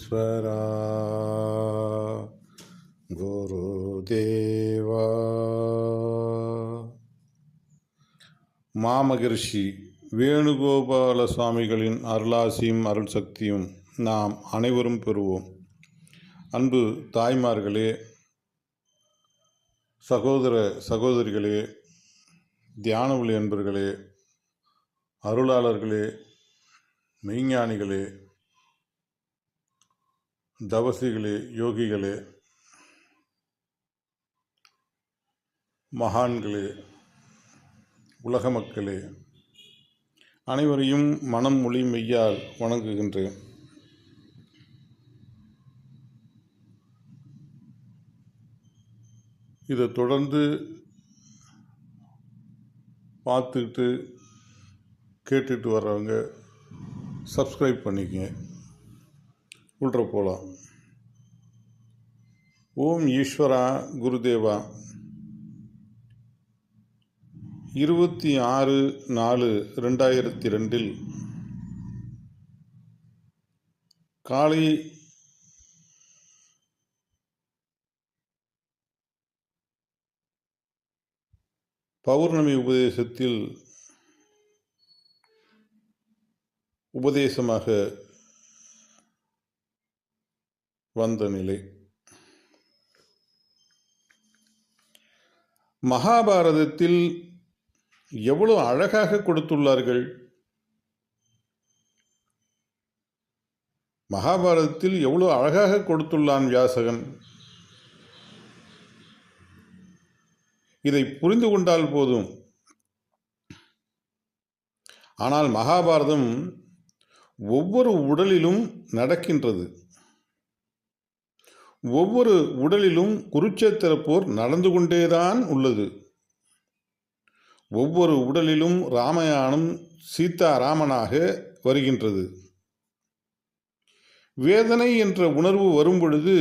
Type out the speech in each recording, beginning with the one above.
ஈஸ்வரா குருதேவா. மாமகரிஷி வேணுகோபால சுவாமிகளின் அருளாசியும் அருள் சக்தியும் நாம் அனைவரும் பெறுவோம். அன்பு தாய்மார்களே, சகோதர சகோதரிகளே, தியானவழி அன்பர்களே, அருளாளர்களே, மெய்ஞானிகளே, தவசிகளே, யோகிகளே, மகான்களே, உலக மக்களே, அனைவரையும் மனம் மொழி மெய்யால் வணங்குகின்றேன். இதை தொடர்ந்து பார்த்துக்கிட்டு கேட்டுட்டு வர்றவங்க சப்ஸ்கிரைப் பண்ணிக்கங்க. உள்ள போகலாம். ஓம் ஈஸ்வரா குருதேவா. 26/4/2002 காலை பௌர்ணமி உபதேசமாக வந்த நிலை. மகாபாரதத்தில் எவ்வளவு அழகாக கொடுத்துள்ளார்கள். மகாபாரதத்தில் எவ்வளவு அழகாக கொடுத்துள்ளான் வியாசகன். இதை புரிந்து கொண்டால் போதும். ஆனால் மகாபாரதம் ஒவ்வொரு உடலிலும் நடக்கின்றது. ஒவ்வொரு உடலிலும் குருட்சேத்திர போர் நடந்து கொண்டேதான் உள்ளது. ஒவ்வொரு உடலிலும் ராமாயணம் சீதாராமனாக வருகின்றது. வேதனை என்ற உணர்வு வரும் பொழுது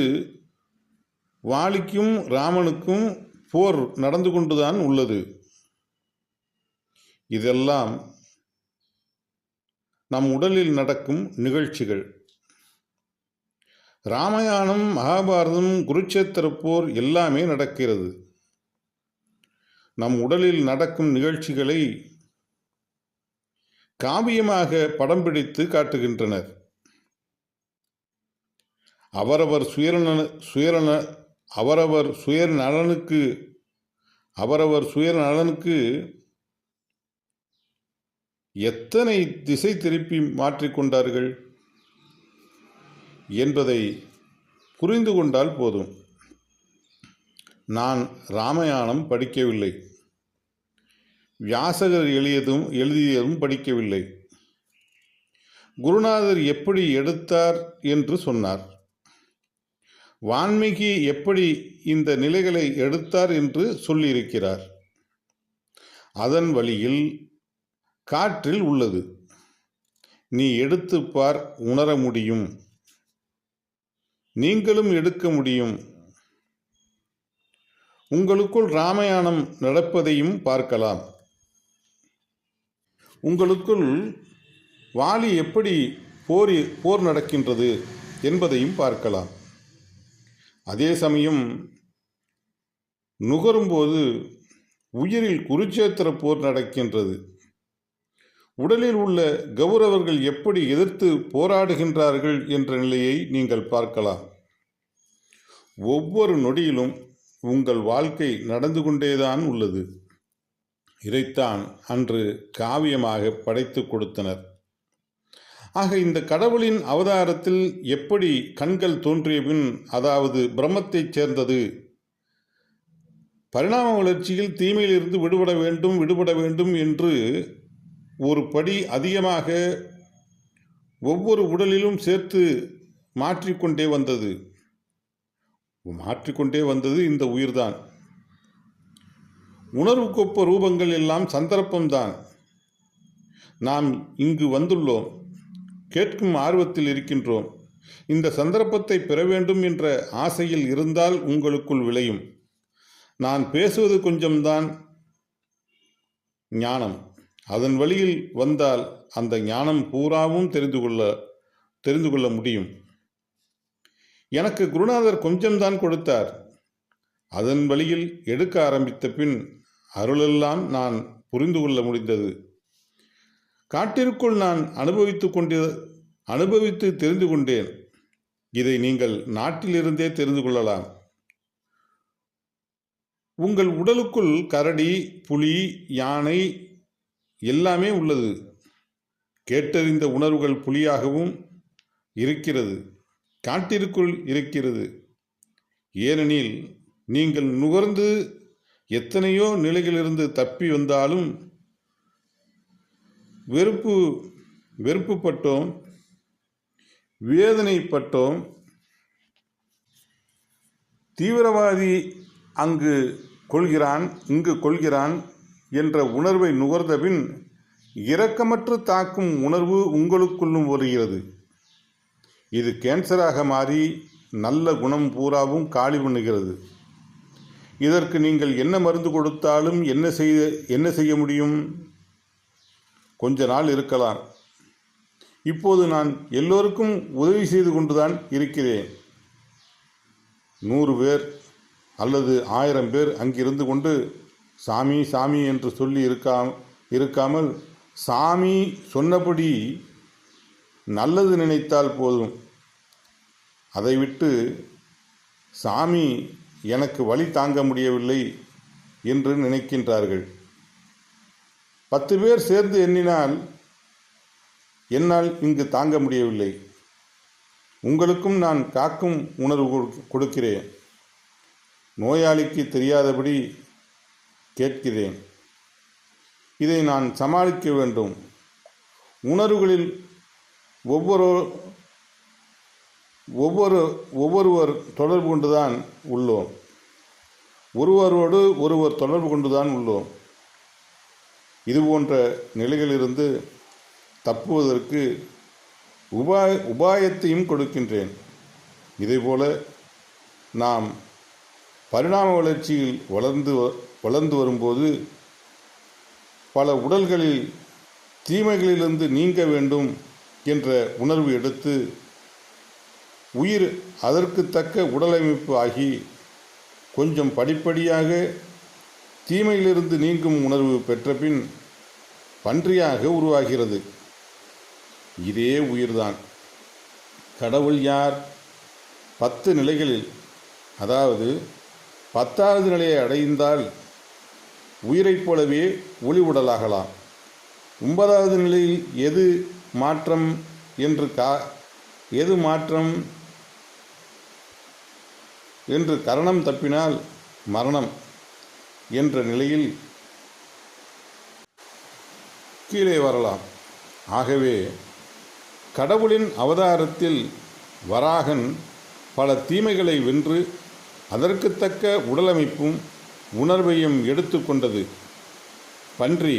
வாலிக்கும் ராமனுக்கும் போர் நடந்து கொண்டுதான் உள்ளது. இதெல்லாம் நம் உடலில் நடக்கும் நிகழ்ச்சிகள். ராமாயணம், மகாபாரதம், குருட்சேத்திர போர் எல்லாமே நடக்கிறது. நம் உடலில் நடக்கும் நிகழ்ச்சிகளை காவியமாக படம் பிடித்து காட்டுகின்றனர். அவரவர் சுயநலனுக்கு எத்தனை திசை திருப்பி மாற்றிக்கொண்டார்கள் என்பதை புரிந்து கொண்டால் போதும். நான் ராமாயணம் படிக்கவில்லை, வியாசகர் எழுதியதும் படிக்கவில்லை. குருநாதர் எப்படி எடுத்தார் என்று சொன்னார். வான்மீகி எப்படி இந்த நிலைகளை எடுத்தார் என்று சொல்லியிருக்கிறார். அதன் வழியில் காற்றில் உள்ளது. நீ எடுத்து பார், உணர முடியும். நீங்களும் எடுக்க முடியும். உங்களுக்குள் ராமாயணம் நடப்பதையும் பார்க்கலாம். உங்களுக்குள் வாலி எப்படி போர் நடக்கின்றது என்பதையும் பார்க்கலாம். அதே சமயம் நுகரும்போது உயிரில் குருட்சேத்திர போர் நடக்கின்றது. உடலில் உள்ள கௌரவர்கள் எப்படி எதிர்த்து போராடுகின்றார்கள் என்ற நிலையை நீங்கள் பார்க்கலாம். ஒவ்வொரு நொடியிலும் உங்கள் வாழ்க்கை நடந்து கொண்டேதான் உள்ளது. இதைத்தான் அன்று காவியமாக படைத்து கொடுத்தனர். ஆக இந்த கடவுளின் அவதாரத்தில் எப்படி கண்கள் தோன்றிய பின், அதாவது பிரம்மத்தைச் சேர்ந்தது, பரிணாம வளர்ச்சியில் தீமையிலிருந்து விடுபட வேண்டும் என்று ஒரு படி அதிகமாக ஒவ்வொரு உடலிலும் சேர்த்து மாற்றிக்கொண்டே வந்தது இந்த உயிர்தான். உணர்வுக்கொப்ப ரூபங்கள் எல்லாம் சந்தர்ப்பம்தான். நாம் இங்கு வந்துள்ளோம், கேட்கும் ஆர்வத்தில் இருக்கின்றோம். இந்த சந்தர்ப்பத்தை பெற வேண்டும் என்ற ஆசையில் இருந்தால் உங்களுக்குள் விளையும். நான் பேசுவது கொஞ்சம்தான் ஞானம். அதன் வழியில் வந்தால் அந்த ஞானம் பூராவும் தெரிந்து கொள்ள முடியும். எனக்கு குருநாதர் கொஞ்சம்தான் கொடுத்தார். அதன் வழியில் எடுக்க ஆரம்பித்த பின் அருளெல்லாம் நான் புரிந்து கொள்ள முடிந்தது. காட்டிற்குள் நான் அனுபவித்து தெரிந்து கொண்டேன். இதை நீங்கள் நாட்டிலிருந்தே தெரிந்து கொள்ளலாம். உங்கள் உடலுக்குள் கரடி, புலி, யானை எல்லாமே உள்ளது. கேட்டறிந்த உணர்வுகள் புலியாகவும் இருக்கிறது, காட்டிற்குள் இருக்கிறது. ஏனெனில் நீங்கள் நுகர்ந்து எத்தனையோ நிலைகளிலிருந்து தப்பி வந்தாலும் வெறுப்புப்பட்டோம், வேதனைப்பட்டோம். தீவிரவாதி அங்கு கொள்கிறான், இங்கு கொள்கிறான் என்ற உணர்வை நுகர்ந்தபின் இரக்கமற்று தாக்கும் உணர்வு உங்களுக்குள்ளும் வருகிறது. இது கேன்சராக மாறி நல்ல குணம் பூராவும் காலி பண்ணுகிறது. இதற்கு நீங்கள் என்ன மருந்து கொடுத்தாலும் என்ன செய்ய முடியும்? கொஞ்ச நாள் இருக்கலாம். இப்போது நான் எல்லோருக்கும் உதவி செய்து கொண்டுதான் இருக்கிறேன். 100 பேர் அல்லது 1000 பேர் அங்கிருந்து கொண்டு சாமி சாமி என்று சொல்லி இருக்காமல் சாமி சொன்னபடி நல்லது நினைத்தால் போதும். அதை விட்டு சாமி எனக்கு வழி தாங்க முடியவில்லை என்று நினைக்கின்றார்கள். 10 பேர் சேர்ந்து எண்ணினால் என்னால் இங்கு தாங்க முடியவில்லை. உங்களுக்கும் நான் காக்கும் உணர்வு கொடுக்கிறேன். நோயாளிக்கு தெரியாதபடி கேட்கிறேன். இதை நான் சமாளிக்க வேண்டும். உணர்வுகளில் ஒவ்வொருவர் தொடர்பு கொண்டுதான் உள்ளோம். ஒருவரோடு ஒருவர் தொடர்பு கொண்டுதான் உள்ளோம். இதுபோன்ற நிலைகளிலிருந்து தப்புவதற்கு உபாயத்தையும் கொடுக்கின்றேன். இதேபோல நாம் பரிணாம வளர்ச்சியில் வளர்ந்து வரும்போது பல உடல்களில் தீமைகளிலிருந்து நீங்க வேண்டும் என்ற உணர்வு எடுத்து உயிர் அதற்கு தக்க உடலமைப்பு ஆகி கொஞ்சம் படிப்படியாக தீமையிலிருந்து நீங்கும் உணர்வு பெற்றபின் பன்றியாக உருவாகிறது. இதே உயிர்தான். கடவுள் யார்? 10 நிலைகளில், அதாவது 10வது நிலையை அடைந்தால் உயிரைப் போலவே ஒளி உடலாகலாம். 9வது நிலையில் எது மாற்றம் என்று கரணம் தப்பினால் மரணம் என்ற நிலையில் கீழே வரலாம். ஆகவே கடவுளின் அவதாரத்தில் வராகன் பல தீமைகளை வென்று அதற்கு தக்க உடலமைப்பும் உணர்வையும் எடுத்து கொண்டது. பன்றி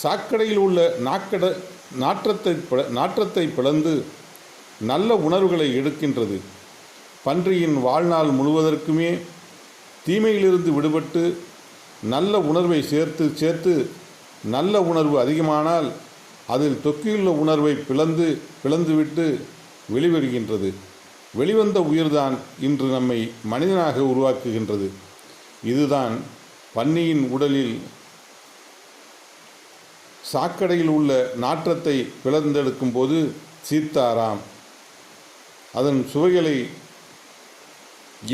சாக்கடையில் உள்ள நாற்றத்தை பிளந்து நல்ல உணர்வுகளை எடுக்கின்றது. பன்றியின் வாழ்நாள் முழுவதற்குமே தீமையிலிருந்து விடுபட்டு நல்ல உணர்வை சேர்த்து நல்ல உணர்வு அதிகமானால் அதில் தொக்கியுள்ள உணர்வை பிளந்துவிட்டு வெளிவருகின்றது. வெளிவந்த உயிர்தான் இன்று நம்மை மனிதனாக உருவாக்குகின்றது. இதுதான் பன்னியின் உடலில் சாக்கடையில் உள்ள நாற்றத்தை பிளந்தெடுக்கும் போது சீத்தாராம் அதன் சுவைகளை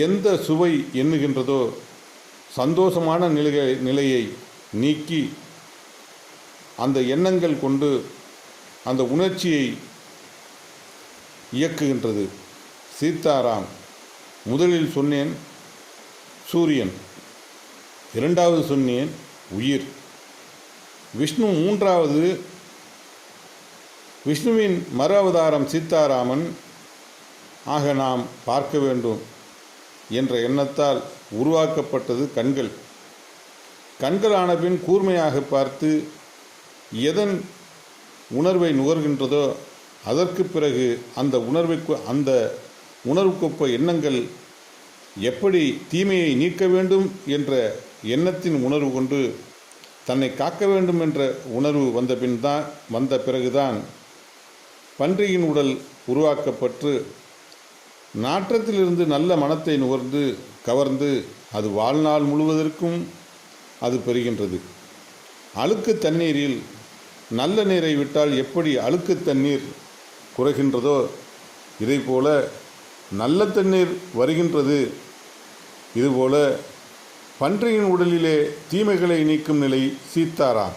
எந்த சுவை எண்ணுகின்றதோ சந்தோஷமான நிலையை நீக்கி அந்த எண்ணங்கள் கொண்டு அந்த உணர்ச்சியை இயக்குகின்றது. சீத்தாராம். முதலில் சொன்னேன் சூரியன், 2வது சொன்னேன் உயிர், விஷ்ணு 3வது. விஷ்ணுவின் மறு அவதாரம் சீத்தாராமன் ஆக நாம் பார்க்க வேண்டும் என்ற எண்ணத்தால் உருவாக்கப்பட்டது கண்கள். கண்களான பின் கூர்மையாக பார்த்து எதன் உணர்வை நுகர்கின்றதோ அதற்கு பிறகு அந்த உணர்வுக்கொப்ப எண்ணங்கள் எப்படி தீமையை நீக்க வேண்டும் என்ற எண்ணத்தின் உணர்வு கொண்டு தன்னை காக்க வேண்டும் என்ற உணர்வு வந்த பிறகுதான் பன்றியின் உடல் உருவாக்கப்பட்டு நாற்றத்திலிருந்து நல்ல மனத்தை நுகர்ந்து கவர்ந்து அது வாழ்நாள் முழுவதற்கும் அது பெறுகின்றது. அழுக்கு தண்ணீரில் நல்ல நீரை விட்டால் எப்படி அழுக்கு தண்ணீர் குறைகின்றதோ இதைப்போல நல்ல தண்ணீர் வருகின்றது. இதுபோல பன்றியின் உடலிலே தீமைகளை நீக்கும் நிலை சீத்தாராம்.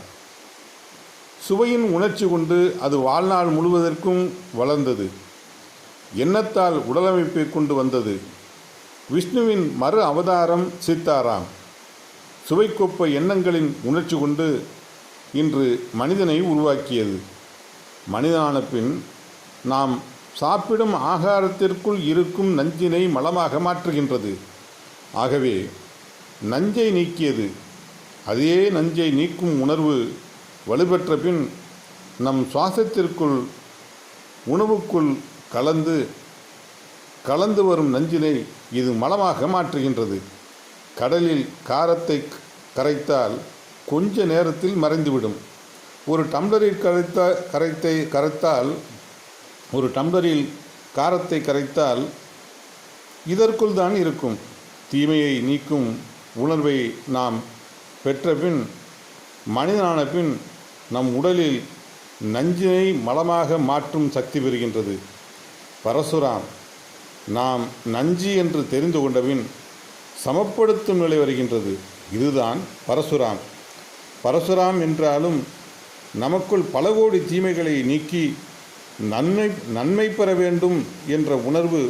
சுவையின் உணர்ச்சி கொண்டு அது வாழ்நாள் முழுவதற்கும் வளர்ந்தது. எண்ணத்தால் உடலமைப்பை கொண்டு வந்தது. விஷ்ணுவின் மறு அவதாரம் சீத்தாராம். சுவைக்கொப்ப எண்ணங்களின் உணர்ச்சி கொண்டு இன்று மனிதனை உருவாக்கியது. மனிதனான பின் நாம் சாப்பிடும் ஆகாரத்திற்குள் இருக்கும் நஞ்சினை மலமாக மாற்றுகின்றது. ஆகவே நஞ்சை நீக்கியது. அதே நஞ்சை நீக்கும் உணர்வு வலுப்பெற்ற பின் நம் சுவாசத்திற்குள் உணவுக்குள் கலந்து வரும் நஞ்சினை இது மலமாக மாற்றுகின்றது. கடலில் காரத்தை கரைத்தால் கொஞ்ச நேரத்தில் மறைந்துவிடும். ஒரு டம்ளரில் காரத்தை கரைத்தால் இதற்குள் தான் இருக்கும். தீமையை நீக்கும் உணர்வை நாம் பெற்றபின் மனிதனான பின் நம் உடலில் நஞ்சினை மலமாக மாற்றும் சக்தி பெறுகின்றது. பரசுராம் நாம் நஞ்சு என்று தெரிந்து கொண்டபின் சமப்படுத்தும் நிலை வருகின்றது. இதுதான் பரசுராம். பரசுராம் என்றாலும் நமக்குள் பல கோடி தீமைகளை நீக்கி நன்மை பெற வேண்டும் என்ற உணர்வு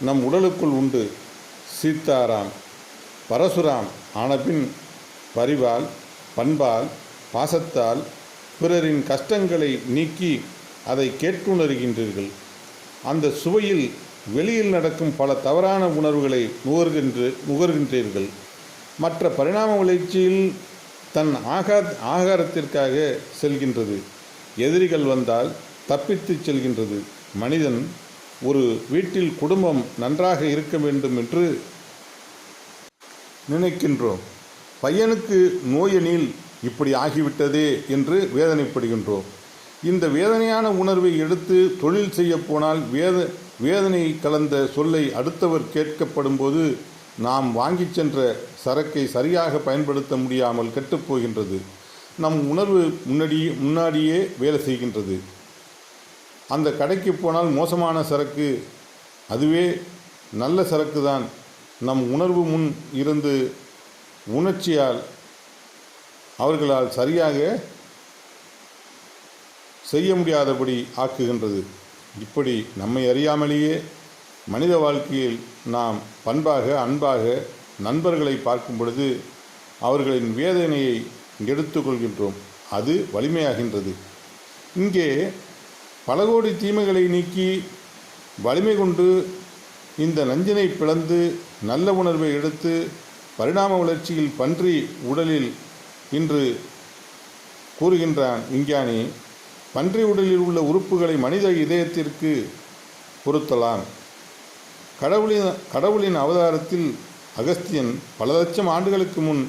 நம் உடலுக்குள் உண்டு. சீத்தாராம் பரசுராம் ஆனபின் பரிவால், பண்பால், பாசத்தால் பிறரின் கஷ்டங்களை நீக்கி அதை கேட்டுணர்கின்றீர்கள். அந்த சுவையில் வெளியில் நடக்கும் பல தவறான உணர்வுகளை நுகர்கின்றீர்கள். மற்ற பரிணாம வளர்ச்சியில் தன் ஆகாரத்திற்காக செல்கின்றது. எதிரிகள் வந்தால் தப்பித்து செல்கின்றது. மனிதன் ஒரு வீட்டில் குடும்பம் நன்றாக இருக்க வேண்டும் என்று நினைக்கின்றோம். பையனுக்கு நோயெனில் இப்படி ஆகிவிட்டதே என்று வேதனைப்படுகின்றோம். இந்த வேதனையான உணர்வை எடுத்து தொழில் செய்ய போனால் வேதனை கலந்த சொல்லை அடுத்தவர் கேட்கப்படும் போது நாம் வாங்கி சென்ற சரக்கை சரியாக பயன்படுத்த முடியாமல் கெட்டுப்போகின்றது. நம் உணர்வு முன்னாடியே வேலை செய்கின்றது. அந்த கடைக்கு போனால் மோசமான சரக்கு, அதுவே நல்ல சரக்கு தான். நம் உணர்வு முன் இருந்து உணர்ச்சியால் அவர்களால் சரியாக செய்ய முடியாதபடி ஆக்குகின்றது. இப்படி நம்மை அறியாமலேயே மனித வாழ்க்கையில் நாம் பண்பாக, அன்பாக நண்பர்களை பார்க்கும் பொழுது அவர்களின் வேதனையை எடுத்துக்கொள்கின்றோம். அது வலிமையாகின்றது. இங்கே பல கோடி தீமைகளை நீக்கி வலிமை கொண்டு இந்த நஞ்சினை பிளந்து நல்ல உணர்வை எடுத்து பரிணாம வளர்ச்சியில் பன்றி உடலில் இன்று கூறுகின்றான் விஞ்ஞானி. பன்றி உடலில் உள்ள உறுப்புகளை மனித இதயத்திற்கு பொருத்தலாம். கடவுளின் அவதாரத்தில் அகஸ்தியன் பல லட்சம் ஆண்டுகளுக்கு முன்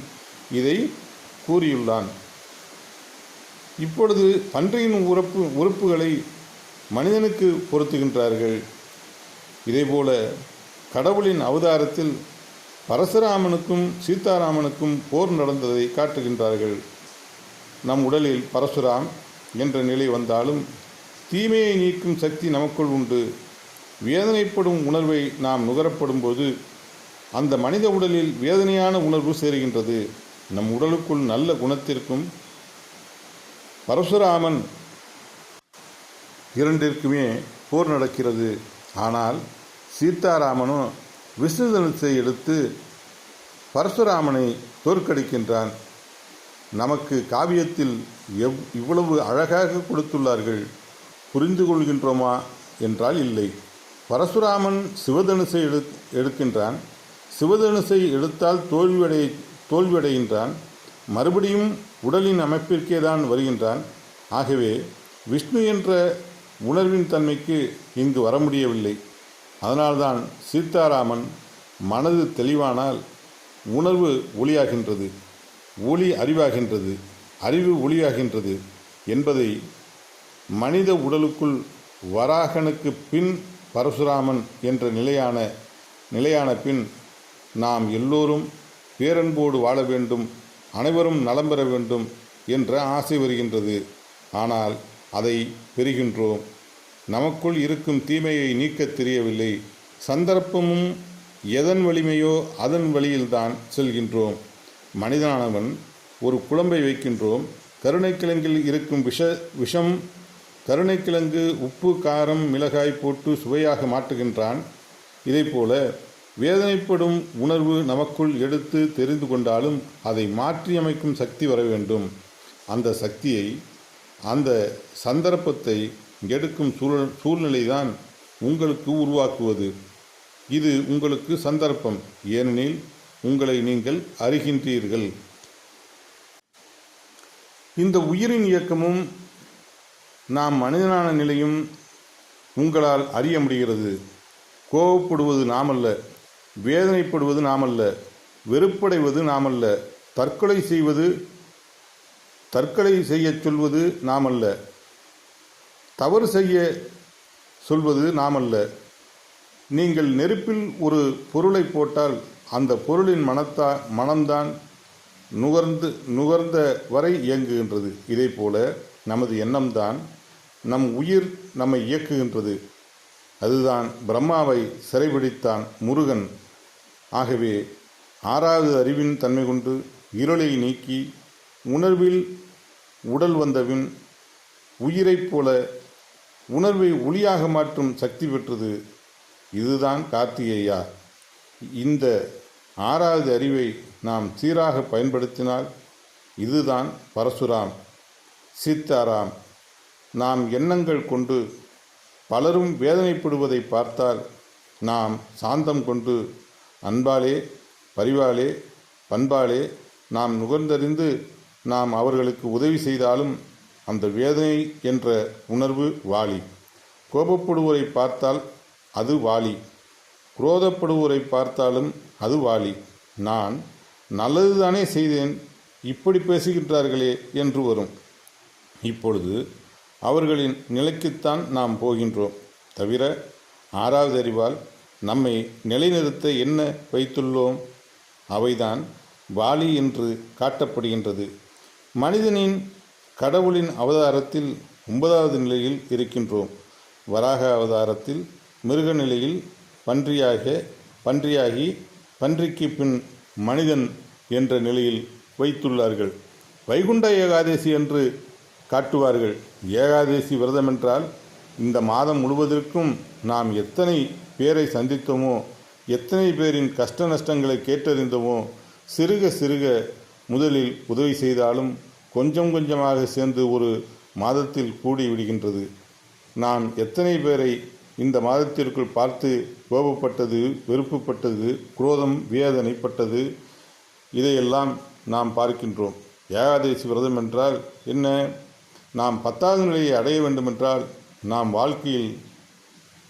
இதை கூறியுள்ளான். இப்பொழுது பன்றியின் உறுப்புகளை மனிதனுக்கு பொருத்துகின்றார்கள். இதேபோல கடவுளின் அவதாரத்தில் பரசுராமனுக்கும் சீதாராமனுக்கும் போர் நடந்ததை காட்டுகின்றார்கள். நம் உடலில் பரசுராம் என்ற நிலை வந்தாலும் தீமையை நீக்கும் சக்தி நமக்குள் உண்டு. வேதனைப்படும் உணர்வை நாம் நுகரப்படும் போது அந்த மனித உடலில் வேதனையான உணர்வு சேருகின்றது. நம் உடலுக்குள் நல்ல குணத்திற்கும் பரசுராமன் இரண்டிற்குமே போர் நடக்கிறது. ஆனால் சீதாராமனோ விஷ்ணு தனுசை எடுத்து பரசுராமனை தோற்கடிக்கின்றான். நமக்கு காவியத்தில் இவ்வளவு அழகாக கொடுத்துள்ளார்கள். புரிந்து கொள்கின்றோமா என்றால் இல்லை. பரசுராமன் சிவதனுசை எடுக்கின்றான். சிவதனுசை எடுத்தால் தோல்வியடைகின்றான். மறுபடியும் உடலின் அமைப்பிற்கே தான் வருகின்றான். ஆகவே விஷ்ணு என்ற உணர்வின் தன்மைக்கு இங்கு வர முடியவில்லை. அதனால்தான் சீதாராமன் மனது தெளிவானால் உணர்வு ஒளியாகின்றது, ஒளி அறிவாகின்றது, அறிவு ஒளியாகின்றது என்பதை மனித உடலுக்குள் வராகனுக்கு பின் பரசுராமன் என்ற நிலையான பின் நாம் எல்லோரும் பேரன்போடு வாழ வேண்டும், அனைவரும் நலம் பெற வேண்டும் என்ற ஆசை வருகின்றது. ஆனால் அதை பெறுகின்றோம். நமக்குள் இருக்கும் தீமையை நீக்கத் தெரியவில்லை. சந்தர்ப்பமும் எதன் வலிமையோ அதன் வழியில்தான் செல்கின்றோம். மனிதனானவன் ஒரு குழம்பை வைக்கின்றோம். கருணைக்கிழங்கில் இருக்கும் விஷம் கருணைக்கிழங்கு உப்பு, காரம், மிளகாய் போட்டு சுவையாக மாற்றுகின்றான். இதைப்போல வேதனைப்படும் உணர்வு நமக்குள் எடுத்து தெரிந்து கொண்டாலும் அதை மாற்றியமைக்கும் சக்தி வர வேண்டும். அந்த சக்தியை, அந்த சந்தர்ப்பத்தை எடுக்கும் சூழ்நிலைதான் உங்களுக்கு உருவாக்குவது. இது உங்களுக்கு சந்தர்ப்பம், ஏனெனில் உங்களை நீங்கள் அறிகின்றீர்கள். இந்த உயிரின் இயக்கமும் நாம் மனிதனான நிலையும் உங்களால் அறிய முடிகிறது. கோபப்படுவது நாமல்ல, வேதனைப்படுவது நாமல்ல, வெறுப்படைவது நாமல்ல, தற்கொலை செய்யச் சொல்வது நாமல்ல, தவறு செய்ய சொல்வது நாமல்ல. நீங்கள் நெருப்பில் ஒரு பொருளை போட்டால் அந்த பொருளின் மனம்தான் நுகர்ந்த வரை இயங்குகின்றது. இதேபோல நமது எண்ணம்தான் நம் உயிர் நம்மை இயக்குகின்றது. அதுதான் பிரம்மாவை சிறைபிடித்தான் முருகன். ஆகவே ஆறாவது அறிவின் தன்மை கொண்டு இருளை நீக்கி உணர்வில் உடல் வந்தவின் உயிரைப் போல உணர்வை ஒளியாக மாற்றும் சக்தி பெற்றது. இதுதான் கார்த்திகேயா. இந்த ஆறாவது அறிவை நாம் சீராக பயன்படுத்தினால் இதுதான் பரசுராம், சீதாராம். நாம் எண்ணங்கள் கொண்டு பலரும் வேதனைப்படுவதை பார்த்தால் நாம் சாந்தம் கொண்டு அன்பாலே, பரிவாலே, பண்பாலே நாம் நுகர்ந்தறிந்து நாம் அவர்களுக்கு உதவி செய்தாலும் அந்த வேதனை என்ற உணர்வு வாளி. கோபப்படுவோரை பார்த்தால் அது வாளி, குரோதப்படுவோரை பார்த்தாலும் அது வாளி. நான் நல்லதுதானே செய்தேன், இப்படி பேசுகின்றார்களே என்று வரும். இப்பொழுது அவர்களின் நிலைக்குத்தான் நாம் போகின்றோம். தவிர ஆறாவது அறிவால் நம்மை நிலைநிறுத்த என்ன வைத்துள்ளோம்? அவைதான் வாளி என்று காட்டப்படுகின்றது. மனிதனின் கடவுளின் அவதாரத்தில் 9வது நிலையில் இருக்கின்றோம். வராக அவதாரத்தில் மிருக நிலையில் பன்றியாகி பன்றிக்கு பின் மனிதன் என்ற நிலையில் வைத்துள்ளார்கள். வைகுண்ட ஏகாதசி என்று காட்டுவார்கள். ஏகாதசி விரதம் என்றால் இந்த மாதம் முழுவதற்கும் நாம் எத்தனை பேரை சந்தித்தோமோ, எத்தனை பேரின் கஷ்ட நஷ்டங்களை கேட்டறிந்தோமோ, சிறுக முதலில் உதவி செய்தாலும் கொஞ்சம் கொஞ்சமாக சேர்ந்து ஒரு மாதத்தில் கூடி விடுகின்றது. நாம் எத்தனை பேரை இந்த மாதத்திற்குள் பார்த்து கோபப்பட்டது, வெறுப்புப்பட்டது, குரோதம், வேதனைப்பட்டது, இதையெல்லாம் நாம் பார்க்கின்றோம். ஏகாதசி விரதம் என்றால் என்ன? நாம் 10வது நிலையை அடைய வேண்டுமென்றால் நாம் வாழ்க்கையில்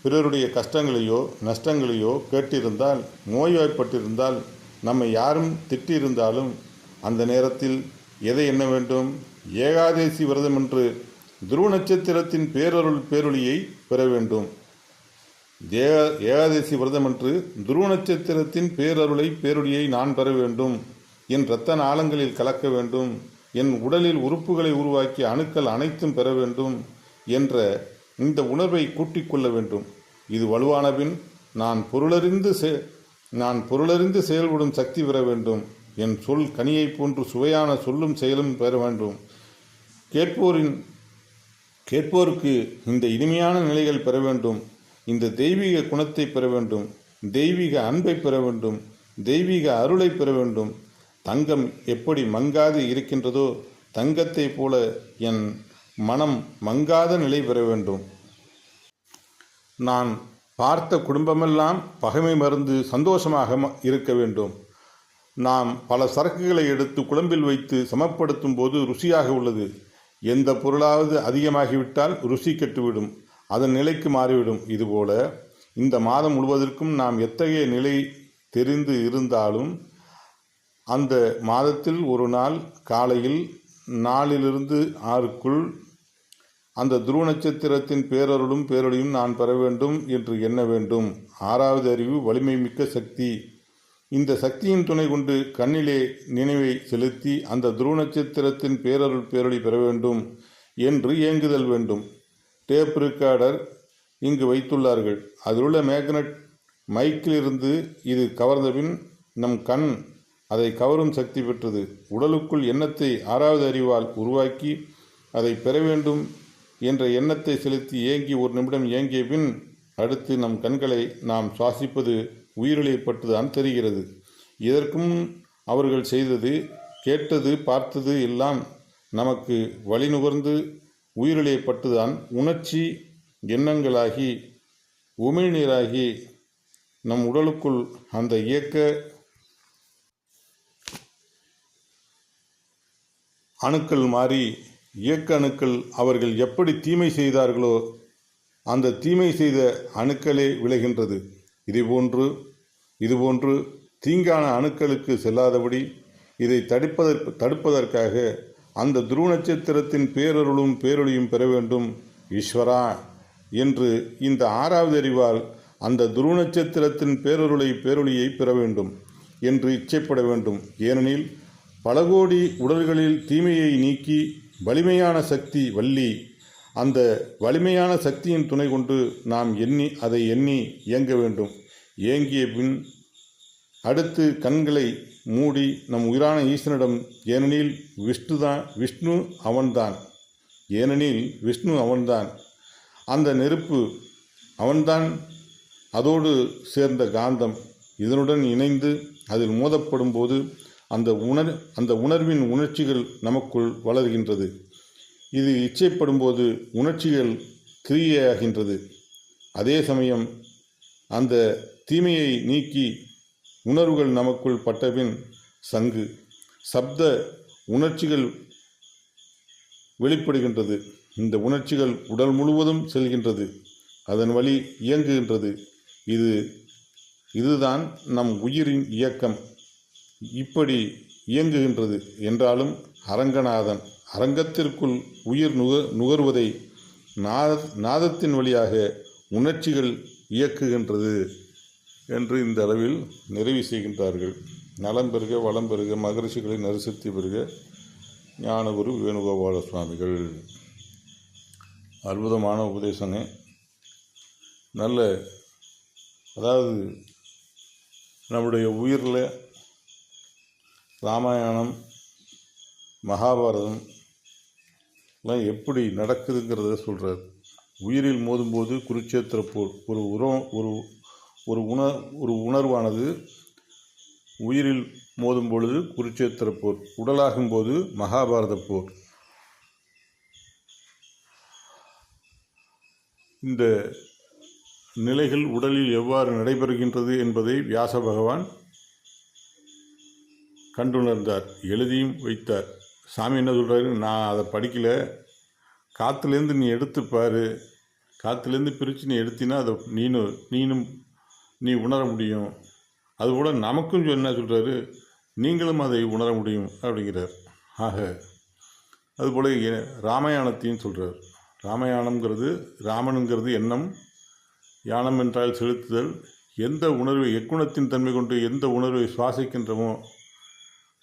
பிறருடைய கஷ்டங்களையோ நஷ்டங்களையோ கேட்டிருந்தால், நோய்வாய்ப்பட்டிருந்தால், நம்மை யாரும் திட்டியிருந்தாலும் அந்த நேரத்தில் எதை எண்ண வேண்டும்? ஏகாதசி விரதம் என்று துருவ நட்சத்திரத்தின் பேரொளியை பெற வேண்டும். ஏகாதசி விரதம் என்று துருவ நட்சத்திரத்தின் பேரொளியை நான் பெற வேண்டும். என் இரத்த நாளங்களில் கலக்க வேண்டும். என் உடலில் உறுப்புகளை உருவாக்கிய அணுக்கள் அனைத்தும் பெற வேண்டும் என்ற இந்த உணர்வை கூட்டிக் கொள்ள வேண்டும். இது வலுவானபின் நான் பொருளறிந்து செயல்படும் சக்தி பெற வேண்டும். என் சொல் கனியை போன்று சுவையான சொல்லும் செயலும் பெற வேண்டும். கேட்போருக்கு இந்த இனிமையான நிலைகள் பெற வேண்டும். இந்த தெய்வீக குணத்தை பெற வேண்டும். தெய்வீக அன்பை பெற வேண்டும். தெய்வீக அருளை பெற வேண்டும். தங்கம் எப்படி மங்காது இருக்கின்றதோ தங்கத்தை போல என் மனம் மங்காத நிலை பெற வேண்டும். நான் பார்த்த குடும்பமெல்லாம் பகைமை மறந்து சந்தோஷமாக இருக்க வேண்டும். நாம் பல சரக்குகளை எடுத்து குழம்பில் வைத்து சமப்படுத்தும் போது ருசியாக உள்ளது. எந்த பொருளாவது அதிகமாகிவிட்டால் ருசி கெட்டுவிடும், அதன் நிலைக்கு மாறிவிடும். இதுபோல இந்த மாதம் முழுவதற்கும் நாம் எத்தகைய நிலை தெரிந்து இருந்தாலும் அந்த மாதத்தில் ஒரு நாள் காலையில் 4 to 6க்குள் அந்த துருவ நட்சத்திரத்தின் பேரருளும் பேரொழியும் நான் பெற வேண்டும் என்று எண்ண வேண்டும். 6வது அறிவு வலிமை மிக்க சக்தி. இந்த சக்தியின் துணை கொண்டு கண்ணிலே நினைவை செலுத்தி அந்த துருவ நட்சத்திரத்தின் பேரருள் பேரொழி பெற வேண்டும் என்று ஏங்குதல் வேண்டும். டேப் ரெக்கார்டர் இங்கு வைத்துள்ளார்கள். அதிலுள்ள மேக்னட் மைக்கிலிருந்து இது கவர்ந்தபின் நம் கண் அதை கவரும் சக்தி பெற்றது. உடலுக்குள் எண்ணத்தை 6வது அறிவால் உருவாக்கி அதை பெற வேண்டும் என்ற எண்ணத்தை செலுத்தி ஏங்கி ஒரு நிமிடம் ஏங்கிய பின் அடுத்து நம் கண்களை நாம் சுவாசிப்பது உயிரிழை பட்டுதான் தெரிகிறது. இதற்கும் அவர்கள் செய்தது, கேட்டது, பார்த்தது எல்லாம் நமக்கு வழிநுகர்ந்து உயிரிழை பட்டுதான் உணர்ச்சி எண்ணங்களாகி உமிழ்நீராகி நம் உடலுக்குள் அந்த இயக்க அணுக்கள் மாறி இயக்க அணுக்கள் அவர்கள் எப்படி தீமை செய்தார்களோ அந்த தீமை செய்த அணுக்களே விளைகின்றது. இதுபோன்று தீங்கான அணுக்களுக்கு செல்லாதபடி இதை தடுப்பதற்காக அந்த துருவ நட்சத்திரத்தின் பேரருளும் பேரொழியும் பெற வேண்டும் ஈஸ்வரா என்று இந்த 6வது அறிவால் அந்த துருவ நட்சத்திரத்தின் பேரொழியை பெற வேண்டும் என்று இச்சைப்பட வேண்டும். ஏனெனில் பல கோடி உடல்களில் தீமையை நீக்கி வலிமையான சக்தி வள்ளி, அந்த வலிமையான சக்தியின் துணை கொண்டு நாம் அதை எண்ணி இயங்க வேண்டும். ஏங்கிய பின் அடுத்து கண்களை மூடி நம் உயிரான ஈசனிடம், ஏனெனில் விஷ்ணு அவன்தான், அந்த நெருப்பு அவன்தான், அதோடு சேர்ந்த காந்தம் இதனுடன் இணைந்து அதில் மோதப்படும் போது அந்த உணர்வின் உணர்ச்சிகள் நமக்குள் வளர்கின்றது. இது இச்சைப்படும் போது உணர்ச்சிகள் கிரியையாகின்றது. அதே சமயம் அந்த தீமையை நீக்கி உணர்வுகள் நமக்குள் பட்டபின் சங்கு சப்த உணர்ச்சிகள் வெளிப்படுகின்றது. இந்த உணர்ச்சிகள் உடல் முழுவதும் செல்கின்றது, அதன் வழி இயங்குகின்றது. இதுதான் நம் உயிரின் இயக்கம். இப்படி இயங்குகின்றது என்றாலும் அரங்கநாதன் அரங்கத்திற்குள் உயிர் நுகர்வதை நாதத்தின் வழியாக உணர்ச்சிகள் இயக்குகின்றது என்று இந்த அளவில் நிறைவு செய்கின்றார்கள். நலம் பெறுக, வளம் பெறுக, மகரிஷிகளை நரிசக்தி பெறுக. ஞானகுரு வேணுகோபால சுவாமிகள். அற்புதமான உபதேசங்க. அதாவது நம்முடைய உயிரில் ராமாயணம், மகாபாரதம் எல்லாம் எப்படி நடக்குதுங்கிறத சொல்கிறார். உயிரில் மோதும்போது குருட்சேத்திர போர், ஒரு உணர்வானது உயிரில் மோதும் பொழுது குருட்சேத்திர போர், உடலாகும்போது மகாபாரத போர். இந்த நிலைகள் உடலில் எவ்வாறு நடைபெறுகின்றது என்பதை வியாச பகவான் கண்டுணர்ந்தார், எழுதியும் வைத்தார். சாமி என்ன சொல்கிறாரு, நான் அதை படிக்கலை, காற்றுலேருந்து நீ எடுத்துப்பார், காற்றுலேருந்து பிரித்து நீ எடுத்தினா அதை நீ உணர முடியும். அதுபோல் நமக்கும் என்ன சொல்கிறாரு, நீங்களும் அதை உணர முடியும் அப்படிங்கிறார். ஆக அதுபோல் ராமாயணத்தையும் சொல்கிறார். ராமாயணம்ங்கிறது, ராமனுங்கிறது எண்ணம், யானம் என்றால் செலுத்துதல். எந்த உணர்வை எக்குணத்தின் தன்மை கொண்டு எந்த உணர்வை சுவாசிக்கின்றமோ,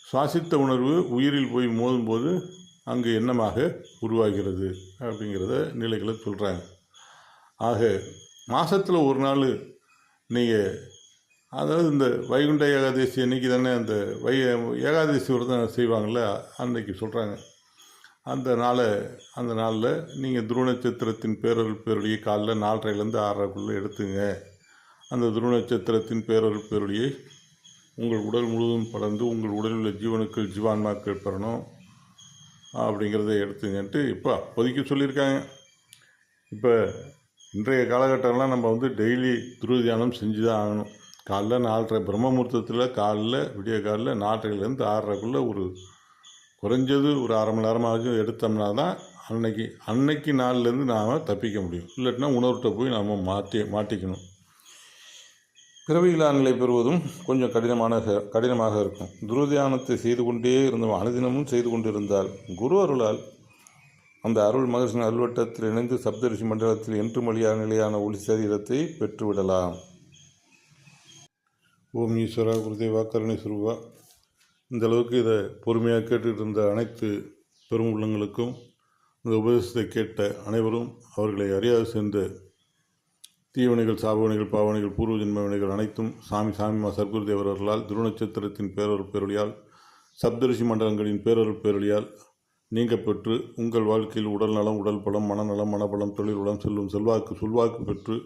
சுவாசித்த உணர்வு உயிரில் போய் மோதும்போது அங்கு எண்ணமாக உருவாகிறது அப்படிங்கிறத நிலைகளை சொல்கிறாங்க. ஆக மாதத்தில் ஒரு நாள் நீங்கள், அதாவது இந்த வைகுண்ட ஏகாதசி அன்றைக்கி தானே அந்த ஏகாதசி விரதம் செய்வாங்கள்ல, அன்றைக்கி சொல்கிறாங்க. அந்த நாளில் நீங்கள் துருவ நட்சத்திரத்தின் பேரொழியை காலைல 4:30லேருந்து 6:30க்குள்ளே எடுத்துங்க. அந்த துருவ நட்சத்திரத்தின் பேரொழியை உங்கள் உடல் முழுவதும் படர்ந்து உங்கள் உடலில் உள்ள ஜீவனுக்கள் ஜீவான்மாக்கள் பெறணும் அப்படிங்கிறத எடுத்துங்கன்ட்டு இப்போ அப்போதைக்கு சொல்லியிருக்காங்க. இப்போ இன்றைய காலகட்டம்லாம் நம்ம டெய்லி துருவ தியானம் செஞ்சு தான் ஆகணும். காலைல 4:30 பிரம்ம முகூர்த்தத்தில் விடிய காலைல 4:30லேருந்து 6:30க்குள்ளே குறைஞ்சது ஒரு அரை மணி நேரமாச்சும் எடுத்தோம்னா தான் அன்னைக்கு நாள்லேருந்து நாம் தப்பிக்க முடியும். இல்லாட்டினா உணர்வுகிட்ட போய் நாம் மாட்டிக்கணும். பிறவியில்லா நிலை பெறுவதும் கொஞ்சம் கடினமாக இருக்கும். துருவ தியானத்தை செய்து கொண்டே இருந்தோம், அனுதினமும் செய்து கொண்டிருந்தால் குரு அருளால் அந்த அருள் மகர்ஷின் அல்வட்டத்தில் இணைந்து சப்தரிஷி மண்டலத்தில் என்று மொழியான நிலையான ஒளி சரீரத்தை பெற்றுவிடலாம். ஓம் ஈஸ்வரா குருதேவா கருணை சுருவா. இந்த அளவுக்கு இதை பொறுமையாக கேட்டுட்டு இருந்த அனைத்து பெரும் உள்ளங்களுக்கும், இந்த உபதேசத்தை கேட்ட அனைவரும், அவர்களை அறியாது சேர்ந்த தீவினைகள், சாபவினைகள், பாவனைகள், பூர்வ ஜென்ம வினைகள் அனைத்தும் சாமி சர்க்குருதேவர் அவர்களால், திருநட்சத்திரத்தின் பேரொரு பேரொழியால், சப்தரிஷி மண்டலங்களின் பேரொரு பேரொழியால் நீங்க பெற்று உங்கள் வாழ்க்கையில் உடல் நலம், உடல் பலம், மனநலம், மனபலம், தொழில் வளம், செல்லும் சொல்வாக்கு பெற்று,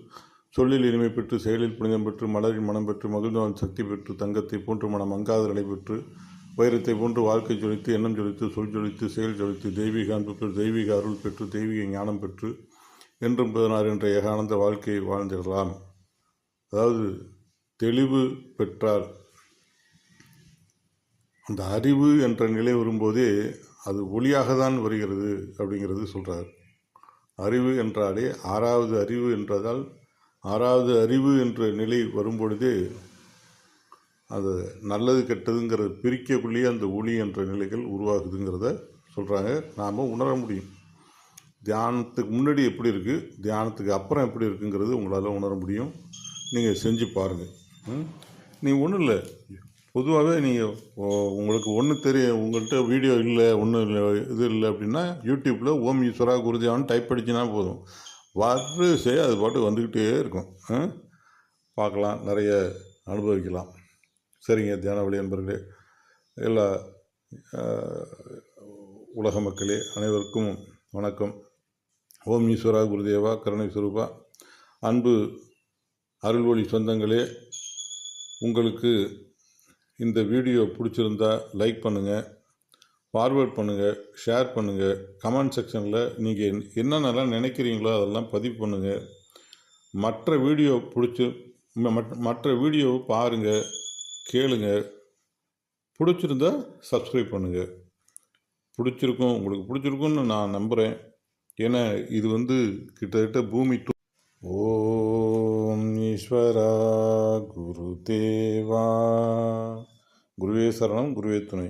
சொல்லில் இனிமை பெற்று, செயலில் புனிதம் பெற்று, மலரின் மனம் பெற்று, மகிழ்ந்தவன் சக்தி பெற்று, தங்கத்தை போன்று மனம் அங்காத நிலை பெற்று, வைரத்தை போன்று வாழ்க்கை ஜொலித்து, எண்ணம் ஜொலித்து, சொல் ஜொலித்து, செயல் ஜொலித்து, தெய்வீக அன்பு பெற்று, தெய்வீக அருள் பெற்று, தெய்வீக ஞானம் பெற்று, என்றும் 16 என்ற ஏகானந்த வாழ்க்கையை வாழ்ந்திடலாம். அதாவது தெளிவு பெற்றால் அந்த அறிவு என்ற நிலை வரும்போதே அது ஒளியாக தான் வருகிறது அப்படிங்கிறது சொல்கிறார். அறிவு என்றாலே ஆறாவது அறிவு என்றதால், ஆறாவது அறிவு என்ற நிலை வரும்பொழுதே அது நல்லது கெட்டதுங்கிறத பிரிக்கக்குள்ளேயே அந்த ஒளி என்ற நிலைகள் உருவாகுதுங்கிறத சொல்கிறாங்க. நாம் உணர முடியும். தியானத்துக்கு முன்னாடி எப்படி இருக்குது, தியானத்துக்கு அப்புறம் எப்படி இருக்குங்கிறது உங்களால் உணர முடியும். நீங்கள் செஞ்சு பாருங்கள். நீங்கள் ஒன்றும் இல்லை, பொதுவாகவே நீங்கள் உங்களுக்கு ஒன்று தெரியும், உங்கள்கிட்ட வீடியோ இல்லை, ஒன்றும் இல்லை, இது இல்லை அப்படின்னா யூடியூப்பில் ஓம் ஈஸ்வரா குருதேவான்னு டைப் படிச்சுனா போதும், வரிசை அது பாட்டு வந்துக்கிட்டே இருக்கும். பார்க்கலாம், நிறைய அனுபவிக்கலாம். சரிங்க தியான வழி நண்பர்களே, எல்லா உலக மக்களே அனைவருக்கும் வணக்கம். ஓம் ஈஸ்வரா குருதேவா கருணை சுரூபா. அன்பு அருள்வொளி சொந்தங்களே, உங்களுக்கு இந்த வீடியோ பிடிச்சிருந்தா லைக் பண்ணுங்கள், ஃபார்வேர்ட் பண்ணுங்கள், ஷேர் பண்ணுங்கள். கமெண்ட் செக்ஷனில் நீங்கள் என்னென்னலாம் நினைக்கிறீங்களோ அதெல்லாம் பதிவு பண்ணுங்கள். மற்ற வீடியோவை பாருங்கள், கேளுங்க. பிடிச்சிருந்தா சப்ஸ்கிரைப் பண்ணுங்கள். உங்களுக்கு பிடிச்சிருக்குன்னு நான் நம்புகிறேன். ஏன்னா இது கிட்டத்தட்ட பூமி ஓம் ஈஸ்வரா குருதேவா. குருவே சரணம், குருவே துணை.